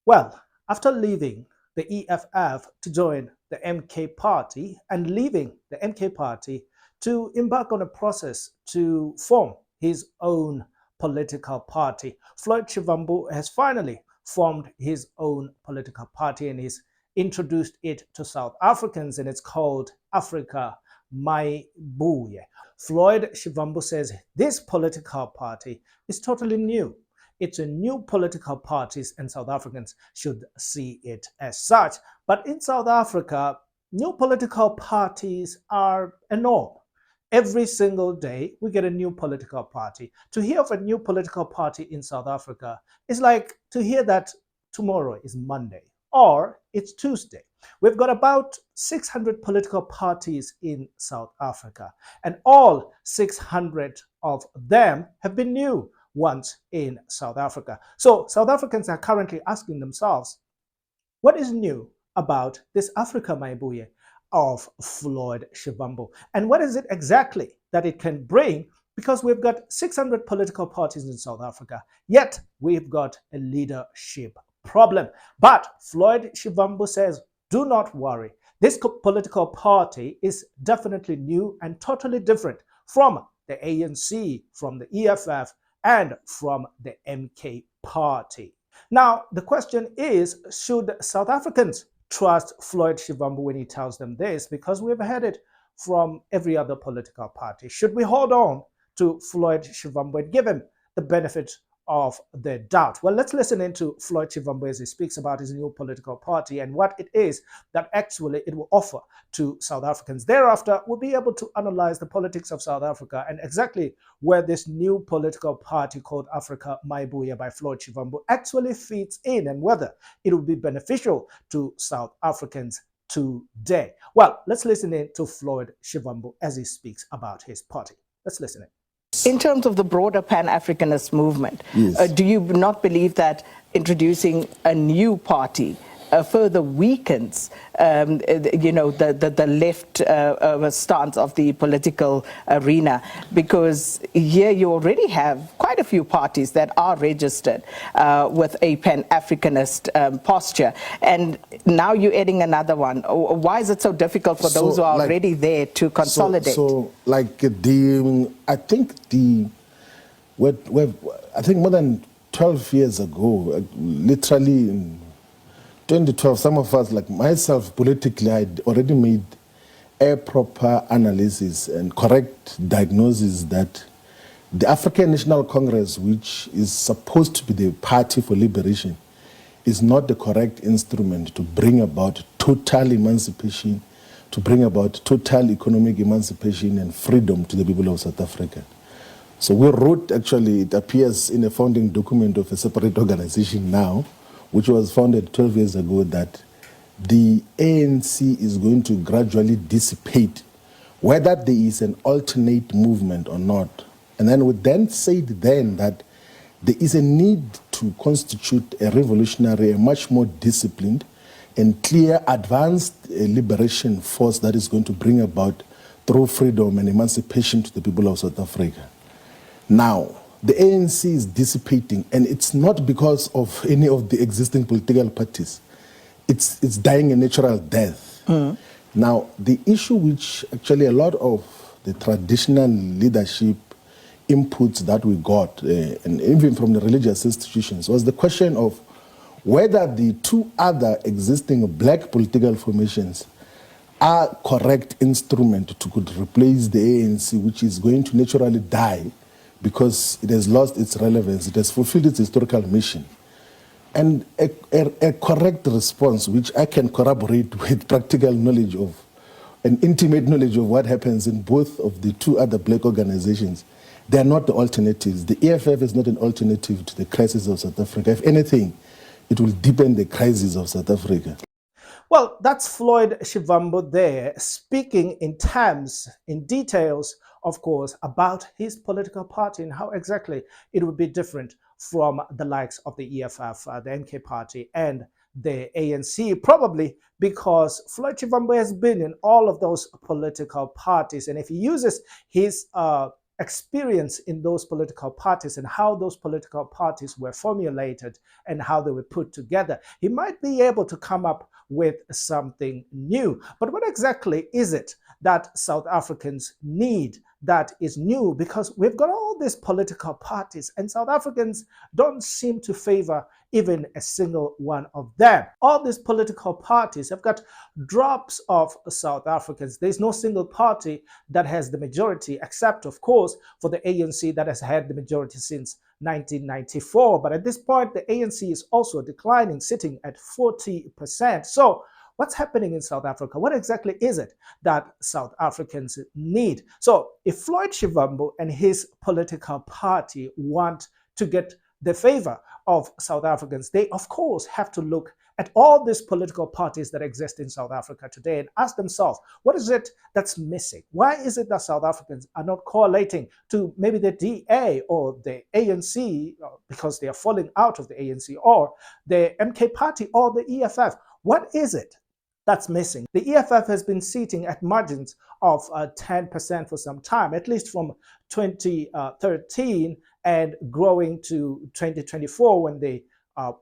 Well, after leaving the EFF to join the MK party and leaving the MK party to embark on a process to form his own political party, Floyd Shivambu has finally formed his own political party and he's introduced it to South Africans, and it's called Africa My Buye. Floyd Shivambu says this political party is totally new. It's a new political party, and South Africans should see it as such. But in South Africa, new political parties are a norm. Every single day, we get a new political party. To hear of a new political party in South Africa is like to hear that tomorrow is Monday or it's Tuesday. We've got about 600 political parties in South Africa, and all 600 of them have been new once in South Africa. So South Africans are currently asking themselves, what is new about this Africa Maibuye of Floyd Shivambu? And what is it exactly that it can bring? Because we've got 600 political parties in South Africa, yet we've got a leadership problem. But Floyd Shivambu says, do not worry. This political party is definitely new and totally different from the ANC, from the EFF, and from the MK party. Now, the question is, should South Africans trust Floyd Shivambu when he tells them this? Because we've heard it from every other political party. Should we hold on to Floyd Shivambu and give him the benefit of the doubt? Well, let's listen into Floyd Shivambu as he speaks about his new political party and what it is that actually it will offer to South Africans. Thereafter, we'll be able to analyze the politics of South Africa and exactly where this new political party called Africa Maibuye by Floyd Shivambu actually fits in and whether it will be beneficial to South Africans today. Well, let's listen in to Floyd Shivambu as he speaks about his party. Let's listen in. In terms of the broader Pan-Africanist movement, Yes. do you not believe that introducing a new party further weakens, the left stance of the political arena? Because here you already have quite a few parties that are registered with a Pan-Africanist posture, and now you're adding another one. Why is it so difficult for those who are already there to consolidate? I think more than 12 years ago, literally in 2012, some of us, like myself, politically, I'd already made a proper analysis and correct diagnosis that the African National Congress, which is supposed to be the party for liberation, is not the correct instrument to bring about total emancipation, to bring about total economic emancipation and freedom to the people of South Africa. So we wrote, actually, it appears in a founding document of a separate organization now, which was founded 12 years ago, that the ANC is going to gradually dissipate, whether there is an alternate movement or not. And then we then said that there is a need to constitute a revolutionary, a much more disciplined and clear advanced liberation force that is going to bring about true freedom and emancipation to the people of South Africa. Now, the ANC is dissipating, and it's not because of any of the existing political parties. It's dying a natural death. Now, the issue which actually a lot of the traditional leadership inputs that we got, and even from the religious institutions, was the question of whether the two other existing black political formations are correct instrument to could replace the ANC, which is going to naturally die because it has lost its relevance, it has fulfilled its historical mission. And a correct response, which I can corroborate with practical knowledge of, an intimate knowledge of what happens in both of the two other black organizations, they are not the alternatives. The EFF is not an alternative to the crisis of South Africa. If anything, it will deepen the crisis of South Africa. Well, that's Floyd Shivambu there, speaking in terms, in details, of course, about his political party and how exactly it would be different from the likes of the EFF, the MK party, and the ANC, probably because Floyd Shivambu has been in all of those political parties. And if he uses his experience in those political parties and how those political parties were formulated and how they were put together, he might be able to come up with something new. But what exactly is it that South Africans need that is new? Because we've got all these political parties and South Africans don't seem to favor even a single one of them. All these political parties have got drops of South Africans. There's no single party that has the majority, except, of course, for the ANC that has had the majority since 1994. But at this point, the ANC is also declining, sitting at 40%. So what's happening in South Africa? What exactly is it that South Africans need? So if Floyd Shivambu and his political party want to get the favor of South Africans, they of course have to look at all these political parties that exist in South Africa today and ask themselves, what is it that's missing? Why is it that South Africans are not correlating to maybe the DA or the ANC because they are falling out of the ANC, or the MK party or the EFF? What is it that's missing? The EFF has been sitting at margins of 10% for some time, at least from 2013 and growing to 2024 when they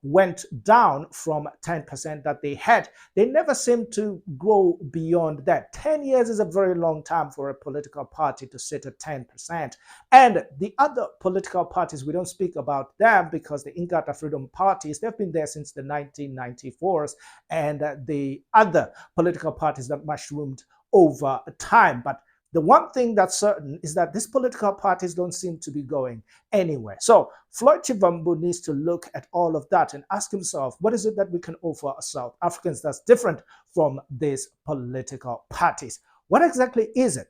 went down from 10% that they had. They never seem to grow beyond that. 10 years is a very long time for a political party to sit at 10%. And the other political parties, we don't speak about them because the Inkatha Freedom Parties, they've been there since the 1994s, and the other political parties that mushroomed over time. But the one thing that's certain is that these political parties don't seem to be going anywhere. So Floyd Shivambu needs to look at all of that and ask himself, what is it that we can offer South Africans that's different from these political parties? What exactly is it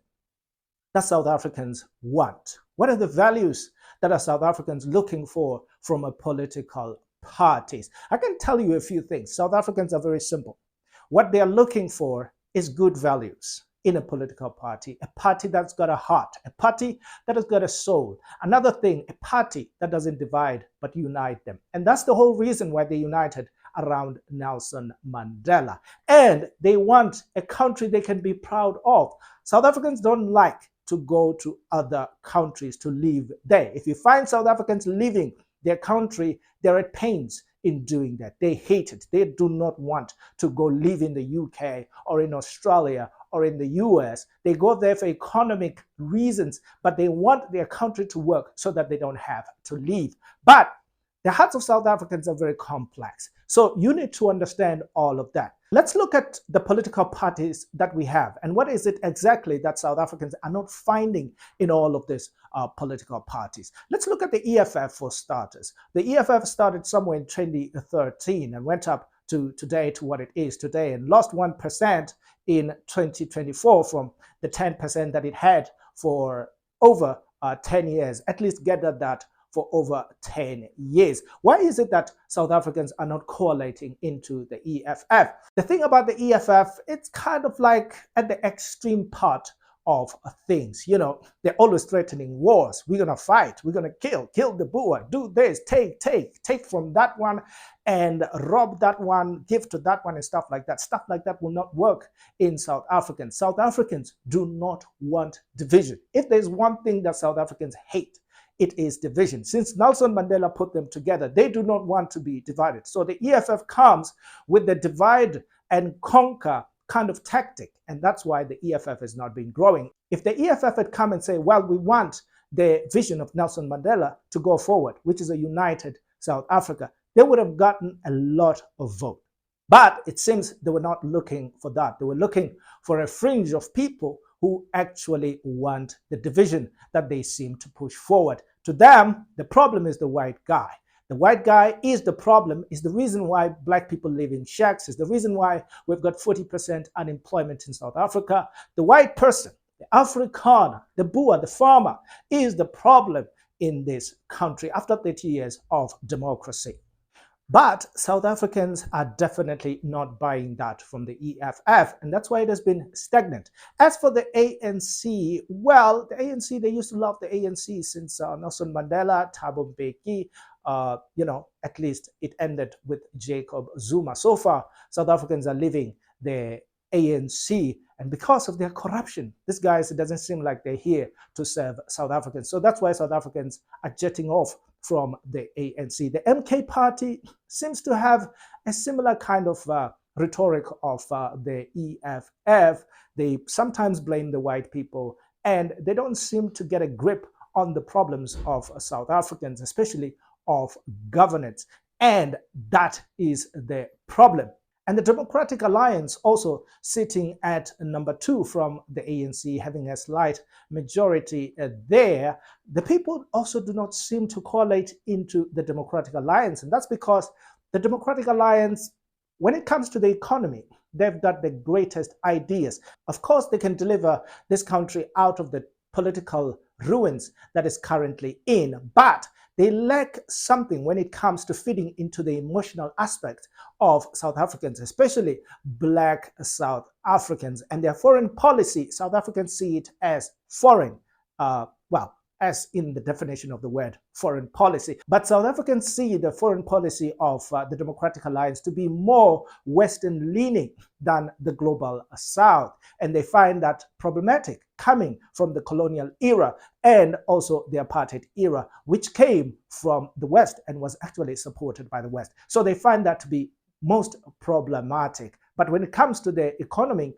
that South Africans want? What are the values that are South Africans looking for from a political parties? I can tell you a few things. South Africans are very simple. What they are looking for is good values in a political party, a party that's got a heart, a party that has got a soul. Another thing, a party that doesn't divide but unite them. And that's the whole reason why they united around Nelson Mandela. And they want a country they can be proud of. South Africans don't like to go to other countries to live there. If you find South Africans leaving their country, they're at pains in doing that. They hate it. They do not want to go live in the UK or in Australia or in the US. They go there for economic reasons, but they want their country to work so that they don't have to leave. But the hearts of South Africans are very complex. So you need to understand all of that. Let's look at the political parties that we have and what is it exactly that South Africans are not finding in all of these political parties. Let's look at the EFF for starters. The EFF started somewhere in 2013 and went up to today, to what it is today, and lost 1% in 2024 from the 10% that it had for over 10 years. At least gathered that for over 10 years. Why is it that South Africans are not correlating into the EFF? The thing about the EFF, it's kind of like at the extreme part of things. You know, they're always threatening wars. We're going to fight. We're going to kill the Boer, do this, take from that one and rob that one, give to that one and stuff like that. Stuff like that will not work in South Africans. South Africans do not want division. If there's one thing that South Africans hate, it is division. Since Nelson Mandela put them together, they do not want to be divided. So the EFF comes with the divide and conquer kind of tactic, and that's why the EFF has not been growing. If the EFF had come and say, well, we want the vision of Nelson Mandela to go forward, which is a united South Africa, they would have gotten a lot of vote. But it seems they were not looking for that. They were looking for a fringe of people who actually want the division that they seem to push forward. To them, the problem is the white guy. The white guy is the problem, is the reason why black people live in shacks, is the reason why we've got 40% unemployment in South Africa. The white person, the Afrikaner, the Boer, the farmer, is the problem in this country after 30 years of democracy. But South Africans are definitely not buying that from the EFF, and that's why it has been stagnant. As for the ANC, well, the ANC, they used to love the ANC since Nelson Mandela, Thabo Mbeki, at least it ended with Jacob Zuma. So far, South Africans are living the ANC. And because of their corruption, these guys, it doesn't seem like they're here to serve South Africans. So that's why South Africans are jetting off from the ANC. The MK party seems to have a similar kind of rhetoric of the EFF. They sometimes blame the white people, and they don't seem to get a grip on the problems of South Africans, especially of governance. And that is the problem. And the Democratic Alliance also sitting at number 2 from the ANC, having a slight majority there. The people also do not seem to correlate into the Democratic Alliance. And that's because the Democratic Alliance, when it comes to the economy, they've got the greatest ideas. Of course, they can deliver this country out of the political ruins that is currently in, but they lack something when it comes to feeding into the emotional aspect of South Africans, especially Black South Africans. And their foreign policy, South Africans see it as foreign. Well, as in the definition of the word foreign policy. But South Africans see the foreign policy of the Democratic Alliance to be more Western leaning than the global South. And they find that problematic, coming from the colonial era and also the apartheid era, which came from the West and was actually supported by the West. So they find that to be most problematic. But when it comes to the economy,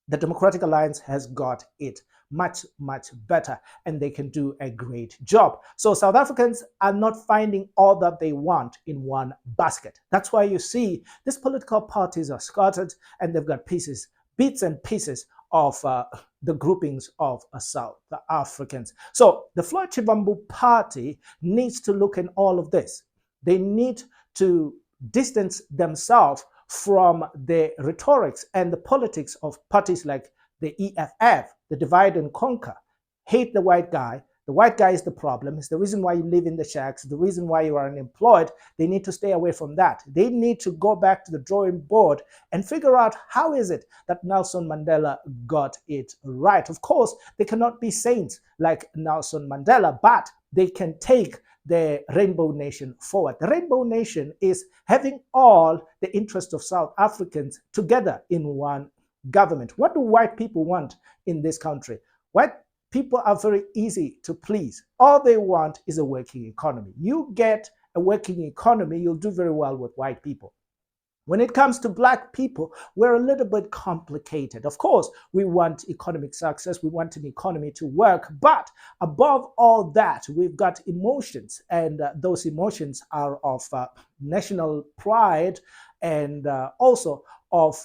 the Democratic Alliance has got it much, much better, and they can do a great job. So South Africans are not finding all that they want in one basket. That's why you see these political parties are scattered, and they've got pieces, bits and pieces of the groupings of South Africans. So the Floyd Shivambu party needs to look in all of this. They need to distance themselves from the rhetorics and the politics of parties like the EFF, the divide and conquer, hate the white guy. The white guy is the problem. It's the reason why you live in the shacks, the reason why you are unemployed. They need to stay away from that. They need to go back to the drawing board and figure out how is it that Nelson Mandela got it right. Of course, they cannot be saints like Nelson Mandela, but they can take the Rainbow Nation forward. The Rainbow Nation is having all the interests of South Africans together in one government. What do white people want in this country? White people are very easy to please. All they want is a working economy. You get a working economy, you'll do very well with white people. When it comes to Black people, we're a little bit complicated. Of course, we want economic success. We want an economy to work. But above all that, we've got emotions. And those emotions are of national pride and also of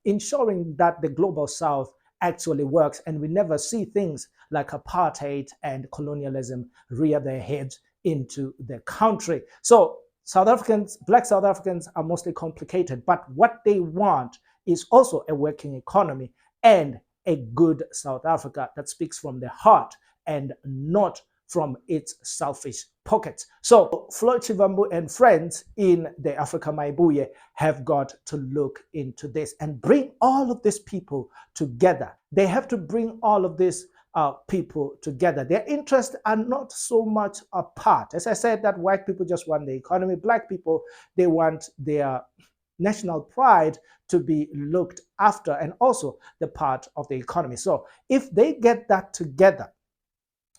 ensuring that the global South actually works. And we never see things like apartheid and colonialism rear their heads into the country. So South Africans, Black South Africans are mostly complicated, but what they want is also a working economy and a good South Africa that speaks from the heart and not from its selfish pockets. So Floyd Shivambu and friends in the Africa Maibuye have got to look into this and bring all of these people together. They have to bring all of these people together. Their interests are not so much apart. As I said, that white people just want the economy. Black people, they want their national pride to be looked after and also the part of the economy. So if they get that together,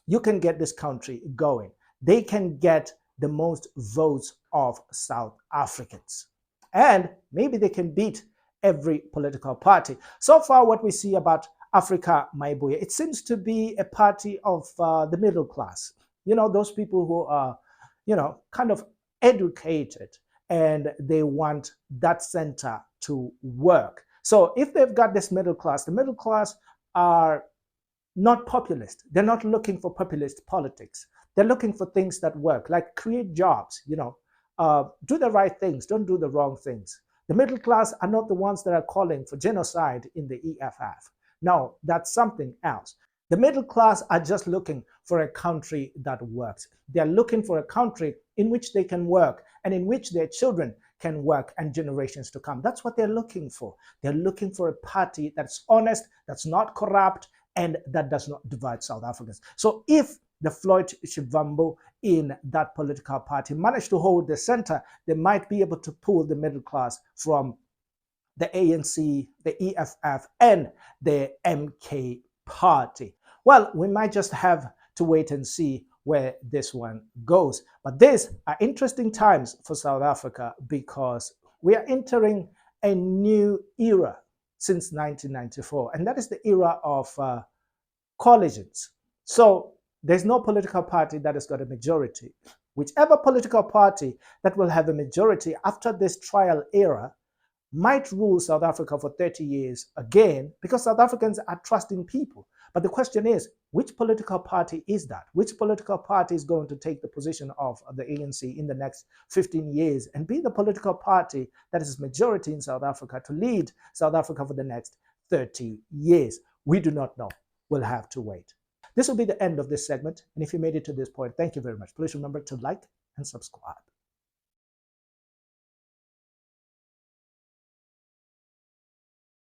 you can get this country going. They can get the most votes of South Africans. And maybe they can beat every political party. So far, what we see about Africa Maibuye, it seems to be a party of the middle class. You know, those people who are, you know, kind of educated and they want that center to work. So if they've got this middle class, the middle class are not populist. They're not looking for populist politics. They're looking for things that work, like create jobs, you know, do the right things, don't do the wrong things. The middle class are not the ones that are calling for genocide in the EFF. No, that's something else. The middle class are just looking for a country that works. They're looking for a country in which they can work and in which their children can work and generations to come. That's what they're looking for. They're looking for a party that's honest, that's not corrupt, and that does not divide South Africans. So if the Floyd Shivambu in that political party manage to hold the center, they might be able to pull the middle class from the ANC, the EFF, and the MK party. Well, we might just have to wait and see where this one goes. But these are interesting times for South Africa because we are entering a new era since 1994, and that is the era of coalitions. So there's no political party that has got a majority. Whichever political party that will have a majority after this trial era might rule South Africa for 30 years again, because South Africans are trusting people. But the question is, which political party is that? Which political party is going to take the position of the ANC in the next 15 years and be the political party that is majority in South Africa to lead South Africa for the next 30 years? We do not know. We'll have to wait. This will be the end of this segment. And if you made it to this point, thank you very much. Please remember to like and subscribe.